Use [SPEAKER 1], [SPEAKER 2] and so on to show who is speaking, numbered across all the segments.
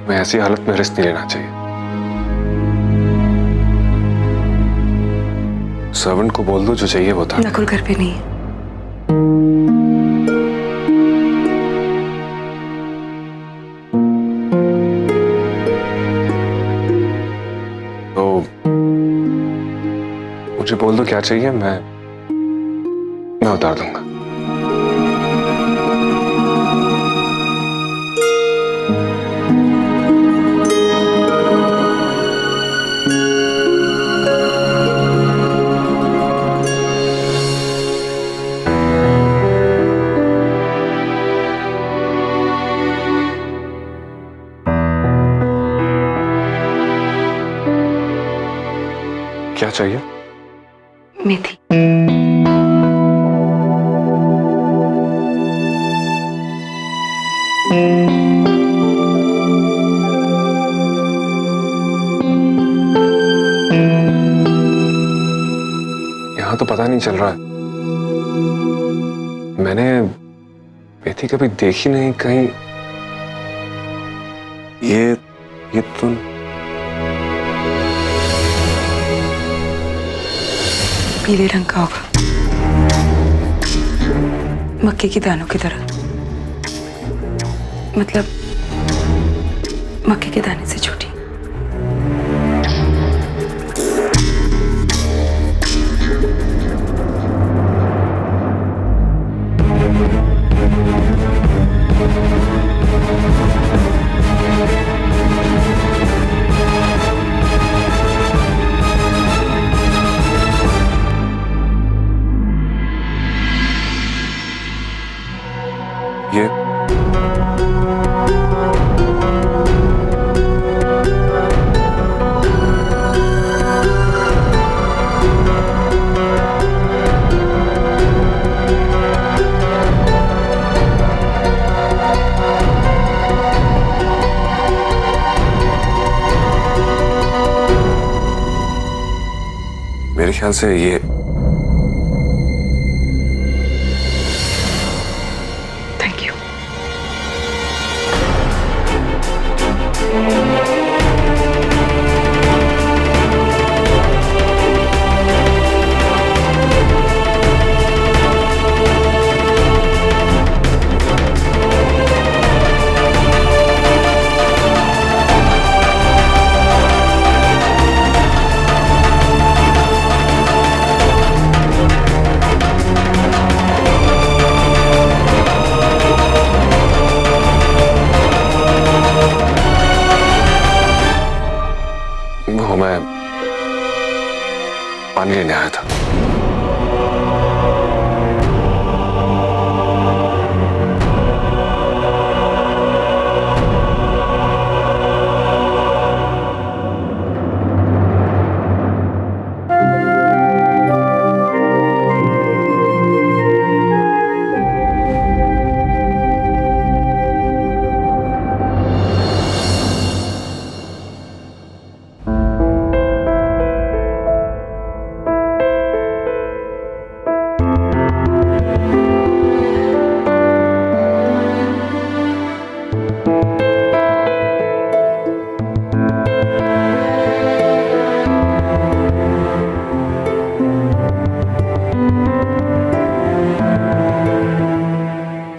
[SPEAKER 1] मैं ऐसी हालत में रिस्क नहीं लेना चाहिए। सर्वेंट को बोल दो जो चाहिए वो था।
[SPEAKER 2] नकुल घर पे नहीं है।
[SPEAKER 1] तो मुझे बोल दो क्या चाहिए, मैं उतार दूंगा। क्या चाहिए?
[SPEAKER 2] मेथी।
[SPEAKER 1] यहां तो पता नहीं चल रहा है। मैंने मेथी कभी देखी नहीं कहीं। ये तो
[SPEAKER 2] पीले रंग का होगा, मक्के की दानों की तरह। मतलब मक्के के दाने से छोटी।
[SPEAKER 1] ये मेरे ख्याल से ये
[SPEAKER 2] थैंक यू।
[SPEAKER 1] वो मैं पानी लेने आया था।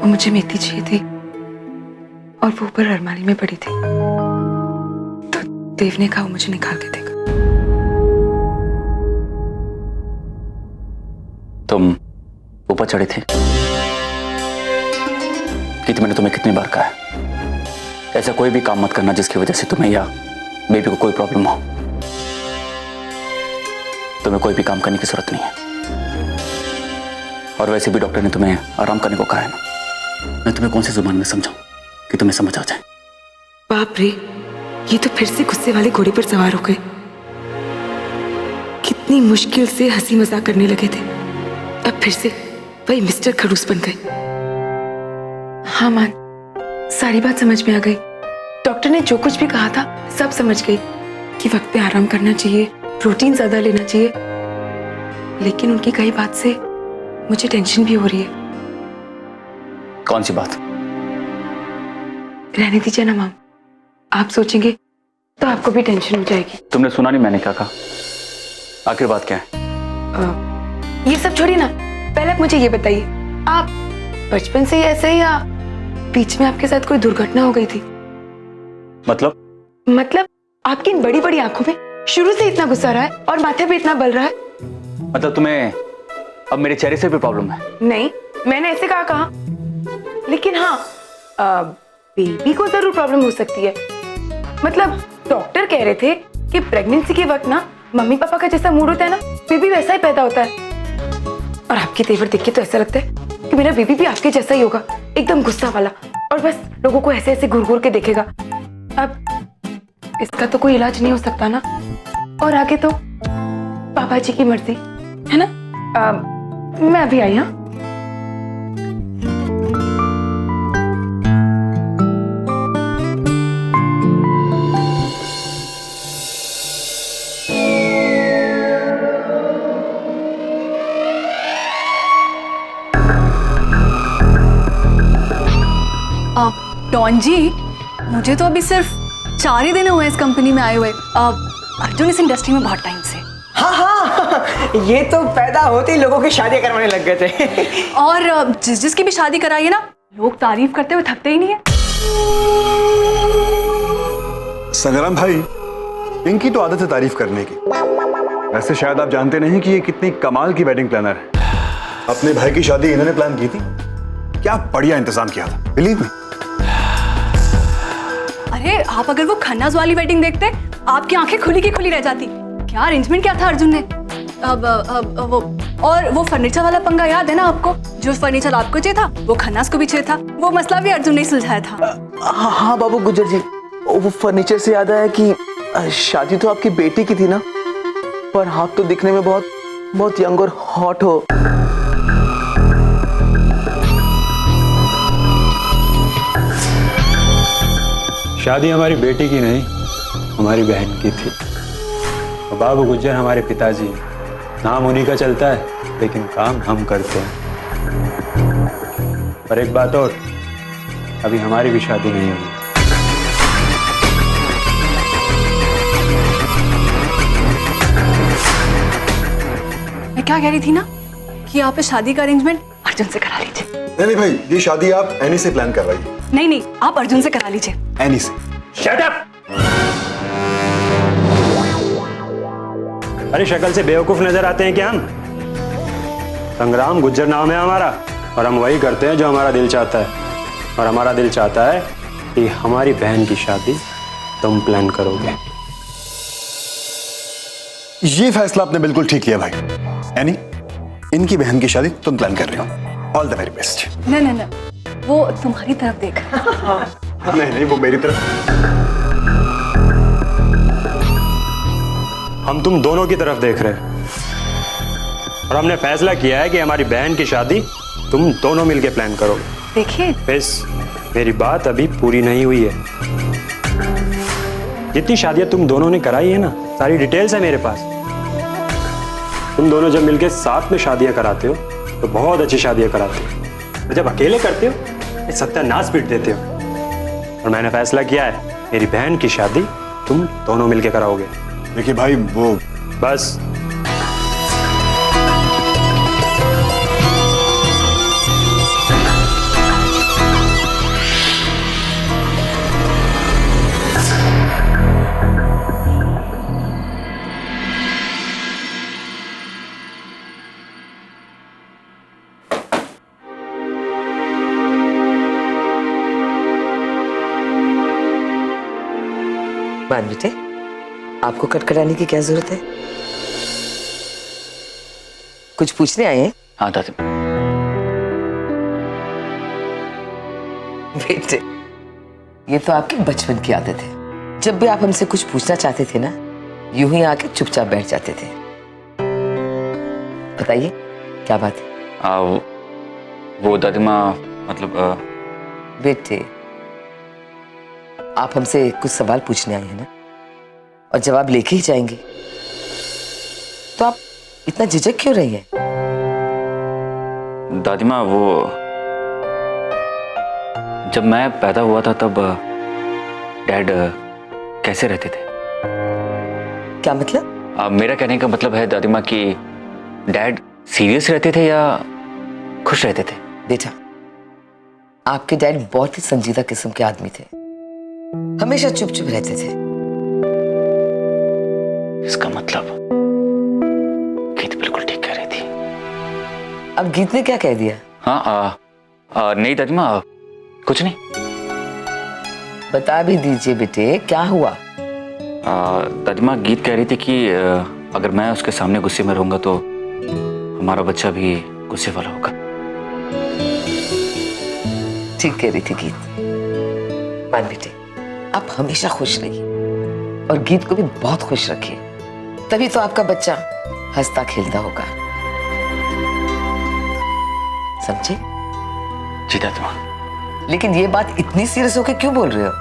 [SPEAKER 2] मुझे मेथी चाहिए थी और वो ऊपर अलमारी में पड़ी थी, तो देव ने कहा मुझे निकाल के देगा।
[SPEAKER 3] तुम ऊपर चढ़े थे कि मैंने तुम्हें कितनी बार कहा है ऐसा कोई भी काम मत करना जिसकी वजह से तुम्हें या बेबी को कोई प्रॉब्लम हो। तुम्हें कोई भी काम करने की जरूरत नहीं है, और वैसे भी डॉक्टर ने तुम्हें आराम करने को कहा है ना। मैं तुम्हें कौन सी जुबान में समझाऊं कि तुम्हें समझ आ जाए।
[SPEAKER 2] बाप रे, ये तो फिर से गुस्से वाले घोड़े पर सवार हो गए। कितनी मुश्किल से हंसी मजाक करने लगे थे, अब फिर से वही मिस्टर खड़ूस बन गए। हाँ मान, सारी बात समझ में आ गई। डॉक्टर ने जो कुछ भी कहा था सब समझ गई कि वक्त पे आराम करना चाहिए, प्रोटीन ज्यादा लेना चाहिए। लेकिन उनकी कई बात से मुझे टेंशन भी हो रही है।
[SPEAKER 3] कौन सी बात?
[SPEAKER 2] रहने दीजिए ना माम, आप सोचेंगे तो आपको भी टेंशन हो जाएगी।
[SPEAKER 3] तुमने सुना नहीं मैंने क्या कहा? आखिर बात क्या है?
[SPEAKER 2] ये सब छोड़िए ना, पहले आप मुझे ये बताइए, आप बचपन से ही ऐसे ही या बीच में आपके साथ कोई दुर्घटना हो गई थी? मतलब आपकी इन बड़ी बड़ी आंखों में शुरू से इतना गुस्सा रहा है और माथे पे इतना बल रहा है।
[SPEAKER 3] मतलब तुम्हें अब मेरे चेहरे से भी प्रॉब्लम है?
[SPEAKER 2] नहीं, मैंने ऐसे कहा, लेकिन हाँ, बेबी को जरूर प्रॉब्लम हो सकती है। मतलब डॉक्टर कह रहे थे कि प्रेगनेंसी के वक्त ना मम्मी पापा का जैसा मूड होता है ना, बेबी वैसा ही पैदा होता है। और आपके तेवर देख के तो ऐसा लगता है कि मेरा बेबी भी आपके जैसा ही होगा, एकदम गुस्सा वाला, और बस लोगों को ऐसे ऐसे घूर घूर के देखेगा। अब इसका तो कोई इलाज नहीं हो सकता ना, और आगे तो पापा जी की मर्जी है ना। मैं अभी आई। हाँ,
[SPEAKER 4] डॉन जी, मुझे तो अभी सिर्फ 4 ही दिन हुए इस कंपनी में आए हुए। अर्जुन इस इंडस्ट्री में बहुत टाइम से।
[SPEAKER 5] हाँ, ये तो पैदा होते ही लोगों की शादी करवाने लग गए थे।
[SPEAKER 4] और जिसकी भी शादी कराई है ना, लोग तारीफ करते हुए थकते ही नहीं है।
[SPEAKER 6] संग्राम भाई, इनकी तो आदत है तारीफ करने की। वैसे शायद आप जानते नहीं कि ये कितनी कमाल की वेडिंग प्लानर है। अपने भाई की शादी इन्होंने प्लान की थी। क्या बढ़िया इंतजाम किया था, बिलीव मी।
[SPEAKER 4] अरे आप अगर वो खन्नाज वाली वेडिंग देखते, आपकी आंखें खुली की खुली रह जाती। क्या अरेंजमेंट क्या था अर्जुन ने। वो फर्नीचर वाला पंगा याद है ना आपको? जो फर्नीचर आपको चाहिए था वो खन्नाज को भी चाहिए था। वो मसला भी अर्जुन ने सुलझाया था।
[SPEAKER 7] हाँ बाबू गुज्जर जी, वो फर्नीचर से याद आया कि शादी तो आपकी बेटी की थी ना, पर आप तो दिखने में बहुत बहुत यंग और हॉट हो।
[SPEAKER 1] शादी हमारी बेटी की नहीं, हमारी बहन की थी। और बाबू गुज्जर हमारे पिताजी हैं। नाम उन्हीं का चलता है, लेकिन काम हम करते हैं। पर एक बात और, अभी हमारी भी शादी नहीं हुई।
[SPEAKER 4] मैं क्या कह रही थी ना कि आप इस शादी का अरेंजमेंट अर्जुन से करा लीजिए।
[SPEAKER 6] नहीं भाई, ये शादी आप एनी से प्लान करवाइए।
[SPEAKER 4] नहीं, आप अर्जुन से करा लीजिए।
[SPEAKER 6] एनी से।
[SPEAKER 1] Shut up! अरे शक्ल से बेवकूफ नजर आते हैं क्या हम? संग्राम गुज्जर नाम है हमारा, और हम वही करते हैं जो हमारा दिल चाहता है। और हमारा दिल चाहता है कि हमारी बहन की शादी तुम प्लान करोगे।
[SPEAKER 6] ये फैसला आपने बिल्कुल ठीक लिया भाई। एनी, इनकी बहन की शादी तुम प्लान कर रहे हो। All the very best.
[SPEAKER 4] नहीं, वो तुम्हारी तरफ देख।
[SPEAKER 6] नहीं, वो मेरी तरफ।
[SPEAKER 1] हम तुम दोनों की तरफ देख रहे हैं, और हमने फैसला किया है कि हमारी बहन की शादी तुम दोनों मिलके प्लान करोगे।
[SPEAKER 4] देखिए,
[SPEAKER 1] बस मेरी बात अभी पूरी नहीं हुई है। जितनी शादियां तुम दोनों ने कराई है ना, सारी डिटेल्स है मेरे पास। तुम दोनों जब मिलके साथ में शादियां कराते हो तो बहुत अच्छी शादियां कराते हो, और जब अकेले करते हो सत्यानाश पीट देते हो। और मैंने फैसला किया है, मेरी बहन की शादी तुम दोनों मिलके कराओगे।
[SPEAKER 6] देखिए भाई, वो
[SPEAKER 1] बस।
[SPEAKER 8] मान बेटे, आपको कटकटाने की क्या जरूरत है? कुछ पूछने आए हैं?
[SPEAKER 3] हाँ दादी।
[SPEAKER 8] बेटे, ये तो आपकी बचपन की आदत है। जब भी आप हमसे कुछ पूछना चाहते थे ना, यूं ही आके चुपचाप बैठ जाते थे। बताइए, क्या बात है?
[SPEAKER 3] वो दादी माँ, मतलब
[SPEAKER 8] बेटे, आप हमसे कुछ सवाल पूछने आए हैं ना, और जवाब लेके ही जाएंगे, तो आप इतना झिझक क्यों रही हैं?
[SPEAKER 3] दादी माँ, वो जब मैं पैदा हुआ था तब डैड कैसे रहते थे?
[SPEAKER 8] क्या मतलब?
[SPEAKER 3] मेरा कहने का मतलब है दादी माँ कि डैड सीरियस रहते थे या खुश रहते थे?
[SPEAKER 8] बेटा, आपके डैड बहुत ही संजीदा किस्म के आदमी थे, हमेशा चुप चुप रहते थे।
[SPEAKER 3] इसका मतलब गीत बिल्कुल ठीक कह रही थी।
[SPEAKER 8] अब गीत ने क्या कह दिया?
[SPEAKER 3] हाँ नहीं दादी माँ, कुछ नहीं।
[SPEAKER 8] बता भी दीजिए बेटे, क्या हुआ?
[SPEAKER 3] दादी माँ गीत कह रही थी कि अगर मैं उसके सामने गुस्से में रहूंगा तो हमारा बच्चा भी गुस्से वाला होगा।
[SPEAKER 8] ठीक कह रही थी गीत। मान बेटे, आप हमेशा खुश रहिए और गीत को भी बहुत खुश रखिए, तभी तो आपका बच्चा हंसता खेलता होगा। समझे?
[SPEAKER 3] जी दादी माँ।
[SPEAKER 8] लेकिन ये बात इतनी सीरियस होकर क्यों बोल रहे हो?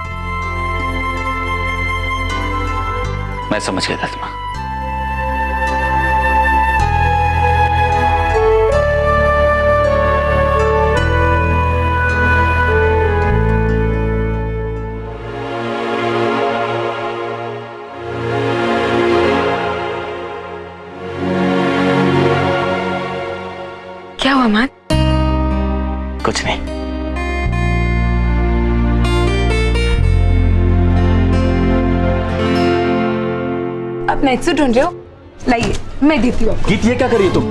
[SPEAKER 3] मैं समझ गया दादी माँ।
[SPEAKER 2] क्या हुआ मान?
[SPEAKER 3] कुछ नहीं।
[SPEAKER 2] आप नाइट सूट ढूंढ रहे हो? लाइए, मैं देती हूँ आपको।
[SPEAKER 3] गीत ये क्या कर रही हो तुम?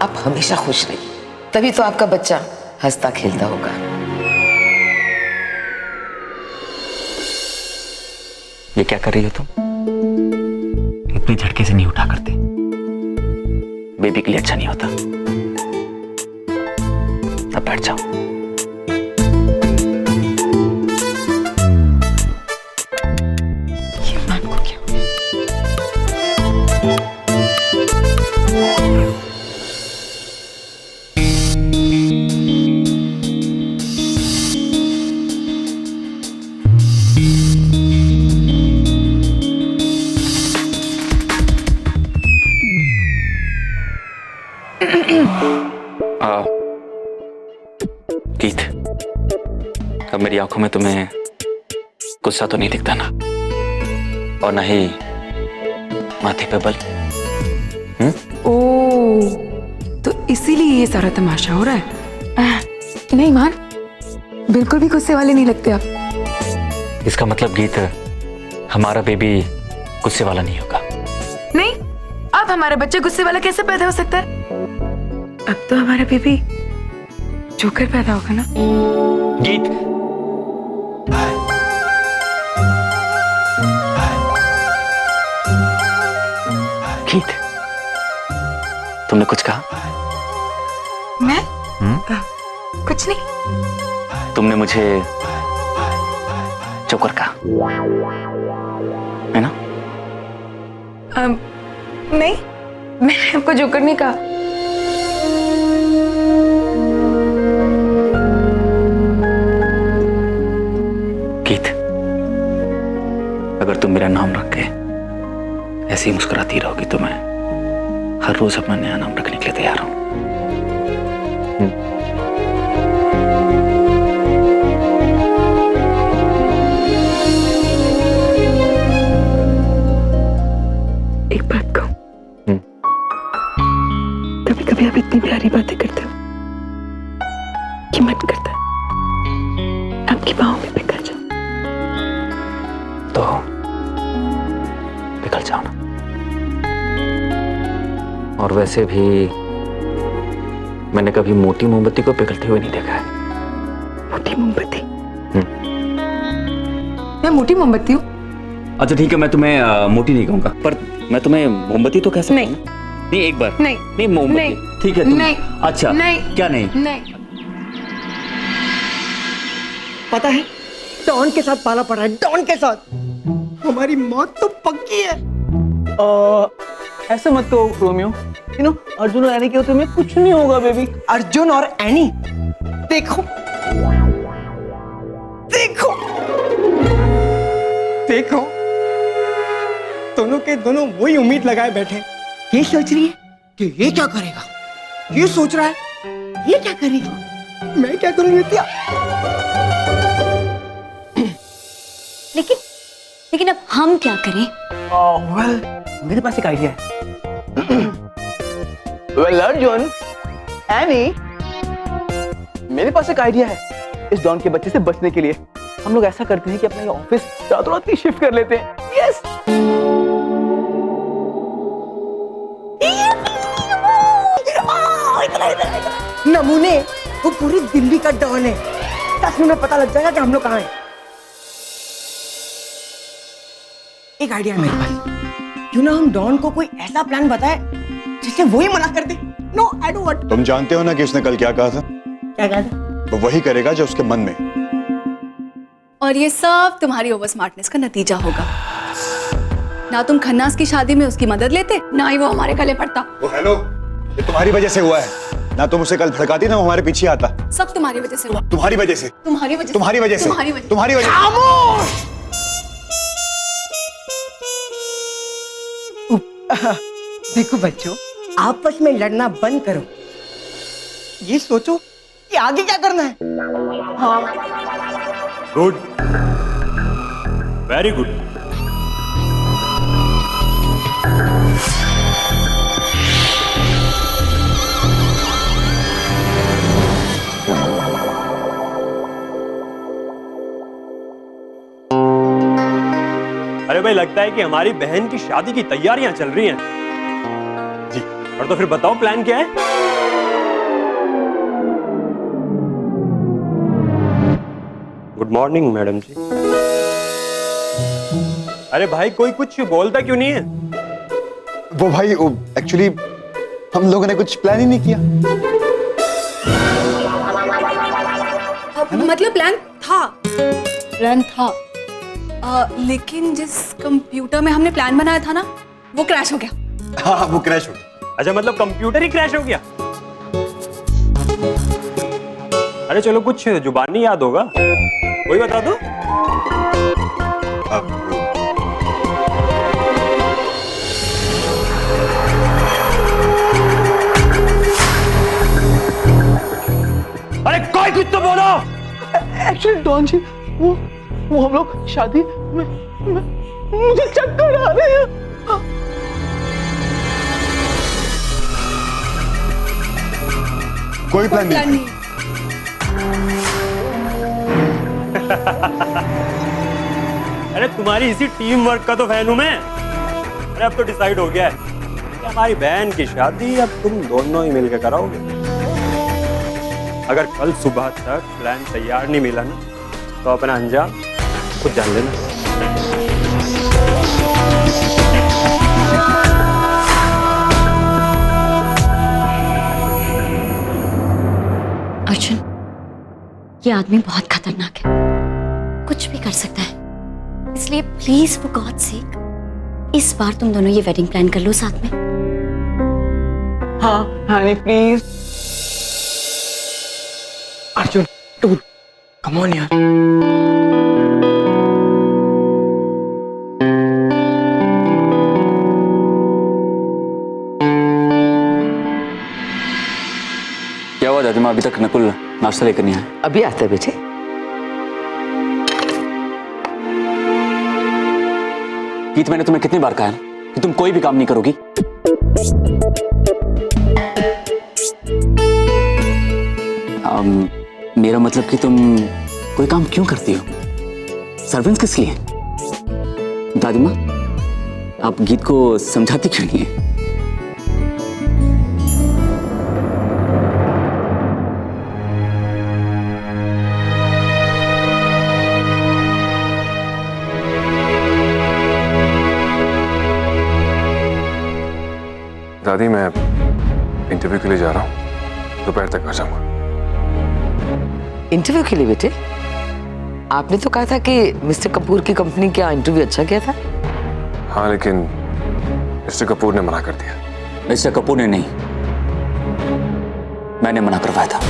[SPEAKER 8] आप हमेशा खुश रहिए, तभी तो आपका बच्चा हंसता खेलता होगा।
[SPEAKER 3] ये क्या कर रही हो तुम? इतनी झटके से नहीं उठा करते, बेबी के लिए अच्छा नहीं होता। अब बैठ जाओ।
[SPEAKER 2] ये मान को क्या हुआ?
[SPEAKER 3] गीत, अब मेरी आंखों में तुम्हें गुस्सा तो नहीं दिखता ना, और ना ही माथे पे बल?
[SPEAKER 2] ओ, तो इसीलिए ये सारा तमाशा हो रहा है। नहीं मान, बिल्कुल भी गुस्से वाले नहीं लगते आप।
[SPEAKER 3] इसका मतलब गीत, हमारा बेबी गुस्से वाला नहीं होगा?
[SPEAKER 2] नहीं, अब हमारा बच्चा गुस्से वाला कैसे पैदा हो सकता है? अब तो हमारा बेबी जोकर पैदा होगा ना।
[SPEAKER 3] गीत, गीत, तुमने कुछ कहा?
[SPEAKER 2] मैं? कुछ नहीं।
[SPEAKER 3] तुमने मुझे जोकर कहा, है ना?
[SPEAKER 2] नहीं, मैंने आपको जोकर नहीं कहा।
[SPEAKER 3] गीत, अगर तुम मेरा नाम रख के ऐसे ही मुस्कुराती रहोगी तो मैं हर रोज अपना नया नाम रखने के लिए तैयार हूं।
[SPEAKER 2] एक बात कहूं, कभी कभी आप इतनी प्यारी बातें करते हो कि मन करता है आपकी बाहों में पिघल जाओ।
[SPEAKER 3] तो पिघल जाओ ना। और वैसे भी मैंने कभी मोटी मोमबत्ती को पिघलते हुए नहीं देखा है।
[SPEAKER 2] मोटी मोमबत्ती? मैं मोटी मोमबत्ती हूँ?
[SPEAKER 3] अच्छा ठीक है, मैं तुम्हें मोटी नहीं कहूंगा, पर मैं तुम्हें मोमबत्ती तो कह सकता हूं। नहीं, एक बार
[SPEAKER 2] नहीं,
[SPEAKER 3] नहीं मोमबत्ती,
[SPEAKER 2] नहीं,
[SPEAKER 3] ठीक है तुम।
[SPEAKER 2] नहीं,
[SPEAKER 3] अच्छा
[SPEAKER 2] नहीं,
[SPEAKER 3] क्या नहीं?
[SPEAKER 2] नहीं।
[SPEAKER 5] पता है, डॉन के साथ पाला पड़ा है, डॉन के साथ। हमारी मौत तो पक्की है।
[SPEAKER 7] ऐसे मत कहो रोमियो, यू नो अर्जुन और एनी के होते में कुछ नहीं होगा बेबी।
[SPEAKER 5] अर्जुन और एनी, देखो देखो देखो, दोनों के दोनों वही उम्मीद लगाए बैठे। ये सोच रही है कि ये क्या करेगा, ये सोच रहा है ये क्या करेगा, मैं क्या करूं नित्या?
[SPEAKER 9] लेकिन अब हम क्या करें?
[SPEAKER 7] वेल मेरे पास एक आइडिया है। वेल अर्जुन, एनी, मेरे पास एक आइडिया है इस डॉन के बच्चे से बचने के लिए। हम लोग ऐसा करते हैं कि अपना ये ऑफिस रातों रात ही शिफ्ट कर लेते हैं। यस।
[SPEAKER 5] नमूने, वो पूरी दिल्ली का डॉन है। 10 मिनट में पता लग जाएगा कि हम लोग कहाँ हैं। एक आइडिया है मेरे पास। क्यों ना हम डॉन को कोई ऐसा प्लान बताए जिससे वो ही मना कर दे। No, I don't want.
[SPEAKER 6] तुम जानते हो ना कि उसने कल क्या कहा था?
[SPEAKER 5] क्या कहा था?
[SPEAKER 6] वो वही करेगा जो उसके मन में।
[SPEAKER 4] और ये सब तुम्हारी ओवर स्मार्टनेस का नतीजा होगा। ना तुम खन्नास की शादी में उसकी मदद लेते, ना ही वो हमारे गले पड़ता।
[SPEAKER 6] ओ हेलो, ये तुम्हारी वजह से हुआ है। ना तुम उसे कल भड़काती ना वो हमारे पीछे आता।
[SPEAKER 4] सब तुम्हारी वजह से हुआ।
[SPEAKER 6] तुम्हारी वजह से।
[SPEAKER 4] तुम्हारी वजह से।
[SPEAKER 6] तुम्हारी वजह से।
[SPEAKER 4] तुम्हारी वजह से।
[SPEAKER 6] तुम्हारी वजह से।
[SPEAKER 5] खामोश! देखो बच्चों, आपस में लड़ना बंद करो। ये सोचो कि आगे क्या करना है। हाँ,
[SPEAKER 1] गुड, वेरी गुड। अरे भाई, लगता है कि हमारी बहन की शादी की तैयारियां चल रही हैं। जी, और तो फिर बताओ प्लान क्या है? गुड मॉर्निंग मैडम जी। अरे भाई, कोई कुछ बोलता क्यों नहीं है?
[SPEAKER 6] वो भाई, एक्चुअली हम लोगों ने कुछ प्लान ही नहीं किया।
[SPEAKER 4] मतलब प्लान था। लेकिन जिस कंप्यूटर में हमने प्लान बनाया था ना, वो क्रैश हो गया।
[SPEAKER 6] हाँ, वो क्रैश हो गया।
[SPEAKER 1] अच्छा, मतलब कंप्यूटर ही क्रैश हो गया? अरे चलो, कुछ जुबानी याद होगा, वही बता दो। अरे कोई कुछ तो बोलो।
[SPEAKER 7] एक्चुअली डॉन जी, वो हम लोग शादी में मुझे चक्कर आ रहे हैं।
[SPEAKER 6] कोई प्लान नहीं।
[SPEAKER 1] अरे तुम्हारी इसी टीम वर्क का तो फैन हूं मैं। अरे अब तो डिसाइड हो गया है कि हमारी बहन की शादी अब तुम दोनों ही मिलकर कराओगे। अगर कल सुबह तक प्लान तैयार नहीं मिला ना, तो अपना अंजाम खुद जान लेना।
[SPEAKER 9] अर्जुन, ये आदमी बहुत खतरनाक है, कुछ भी कर सकता है। इसलिए प्लीज फॉर गॉड सेक इस बार तुम दोनों ये वेडिंग प्लान कर लो साथ में।
[SPEAKER 7] हाँ honey please. Arjun, dude, come on यार।
[SPEAKER 3] क्या हुआ दादी माँ, अभी तक नकुल नाश्ता लेकर नहीं आए?
[SPEAKER 8] अभी आता है बेटे।
[SPEAKER 3] गीत, मैंने तुम्हें कितनी बार कहा है कि तुम कोई भी काम नहीं करोगी? मेरा मतलब कि तुम कोई काम क्यों करती हो? सर्वेंट्स किस लिए? दादी माँ, आप गीत को समझाती क्यों नहीं है?
[SPEAKER 10] दादी, मैं इंटरव्यू के लिए जा रहा हूँ, दोपहर तक आ जाऊंगा।
[SPEAKER 8] इंटरव्यू के लिए बेटे? आपने तो कहा था कि मिस्टर कपूर की कंपनी का इंटरव्यू अच्छा किया था।
[SPEAKER 10] हाँ, लेकिन मिस्टर कपूर ने मना कर दिया।
[SPEAKER 3] मिस्टर कपूर ने नहीं, मैंने मना करवाया था।